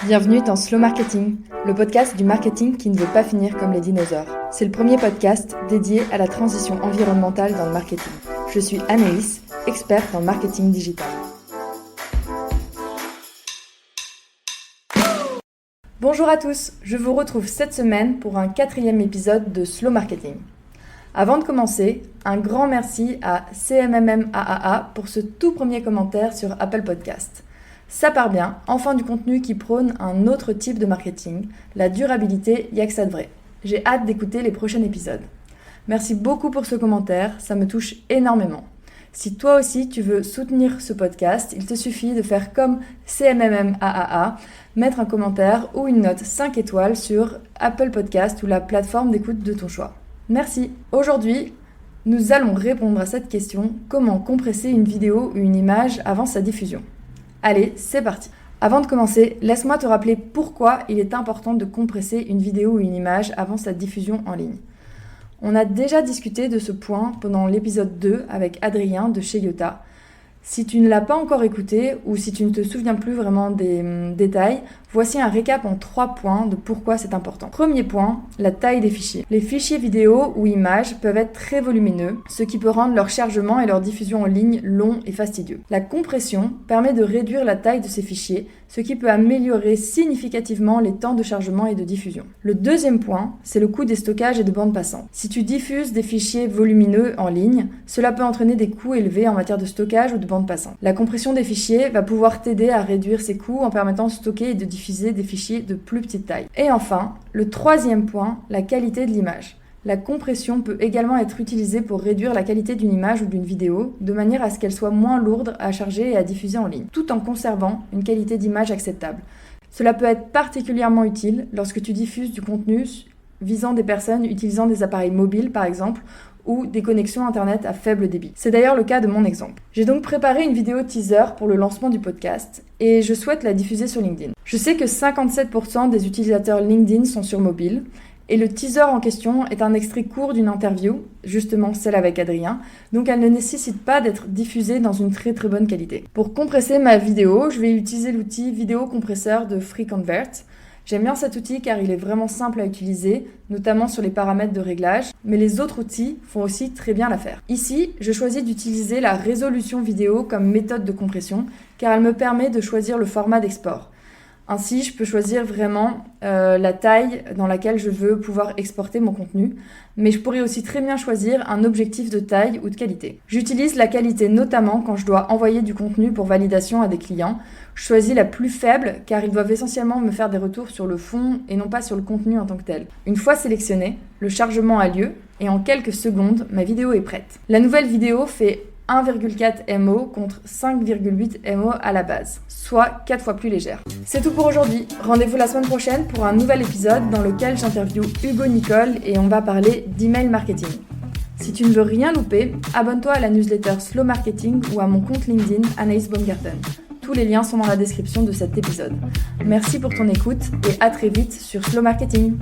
Bienvenue dans Slow Marketing, le podcast du marketing qui ne veut pas finir comme les dinosaures. C'est le premier podcast dédié à la transition environnementale dans le marketing. Je suis Anaïs, experte en marketing digital. Bonjour à tous, je vous retrouve cette semaine pour un 4e épisode de Slow Marketing. Avant de commencer, un grand merci à CMMMAAA pour ce tout premier commentaire sur Apple Podcast. Ça part bien, enfin du contenu qui prône un autre type de marketing, la durabilité, y'a que ça de vrai. J'ai hâte d'écouter les prochains épisodes. Merci beaucoup pour ce commentaire, ça me touche énormément. Si toi aussi tu veux soutenir ce podcast, il te suffit de faire comme CMMMAAA, mettre un commentaire ou une note 5 étoiles sur Apple Podcast ou la plateforme d'écoute de ton choix. Merci. Aujourd'hui, nous allons répondre à cette question, comment compresser une vidéo ou une image avant sa diffusion. Allez, c'est parti. Avant de commencer, laisse-moi te rappeler pourquoi il est important de compresser une vidéo ou une image avant sa diffusion en ligne. On a déjà discuté de ce point pendant l'épisode 2 avec Adrien de chez Yota. Si tu ne l'as pas encore écouté ou si tu ne te souviens plus vraiment des détails, voici un récap en 3 points de pourquoi c'est important. Premier point, la taille des fichiers. Les fichiers vidéo ou images peuvent être très volumineux, ce qui peut rendre leur chargement et leur diffusion en ligne long et fastidieux. La compression permet de réduire la taille de ces fichiers, ce qui peut améliorer significativement les temps de chargement et de diffusion. Le deuxième point, c'est le coût des stockages et de bandes passantes. Si tu diffuses des fichiers volumineux en ligne, cela peut entraîner des coûts élevés en matière de stockage ou de bande passante. La compression des fichiers va pouvoir t'aider à réduire ces coûts en permettant de stocker et de diffuser des fichiers de plus petite taille. Et enfin, le troisième point, la qualité de l'image. La compression peut également être utilisée pour réduire la qualité d'une image ou d'une vidéo, de manière à ce qu'elle soit moins lourde à charger et à diffuser en ligne, tout en conservant une qualité d'image acceptable. Cela peut être particulièrement utile lorsque tu diffuses du contenu visant des personnes utilisant des appareils mobiles par exemple, ou des connexions internet à faible débit. C'est d'ailleurs le cas de mon exemple. J'ai donc préparé une vidéo teaser pour le lancement du podcast et je souhaite la diffuser sur LinkedIn. Je sais que 57% des utilisateurs LinkedIn sont sur mobile et le teaser en question est un extrait court d'une interview, justement celle avec Adrien, donc elle ne nécessite pas d'être diffusée dans une très bonne qualité. Pour compresser ma vidéo, je vais utiliser l'outil vidéo compresseur de FreeConvert. J'aime bien cet outil car il est vraiment simple à utiliser, notamment sur les paramètres de réglage, mais les autres outils font aussi très bien l'affaire. Ici, je choisis d'utiliser la résolution vidéo comme méthode de compression car elle me permet de choisir le format d'export. Ainsi, je peux choisir vraiment la taille dans laquelle je veux pouvoir exporter mon contenu, mais je pourrais aussi très bien choisir un objectif de taille ou de qualité. J'utilise la qualité notamment quand je dois envoyer du contenu pour validation à des clients. Je choisis la plus faible car ils doivent essentiellement me faire des retours sur le fond et non pas sur le contenu en tant que tel. Une fois sélectionné, le chargement a lieu et en quelques secondes, ma vidéo est prête. La nouvelle vidéo fait 1,4 MO contre 5,8 MO à la base, soit 4 fois plus légère. C'est tout pour aujourd'hui. Rendez-vous la semaine prochaine pour un nouvel épisode dans lequel j'interviewe Hugo Nicole et on va parler d'email marketing. Si tu ne veux rien louper, abonne-toi à la newsletter Slow Marketing ou à mon compte LinkedIn Anaïs Baumgarten. Tous les liens sont dans la description de cet épisode. Merci pour ton écoute et à très vite sur Slow Marketing.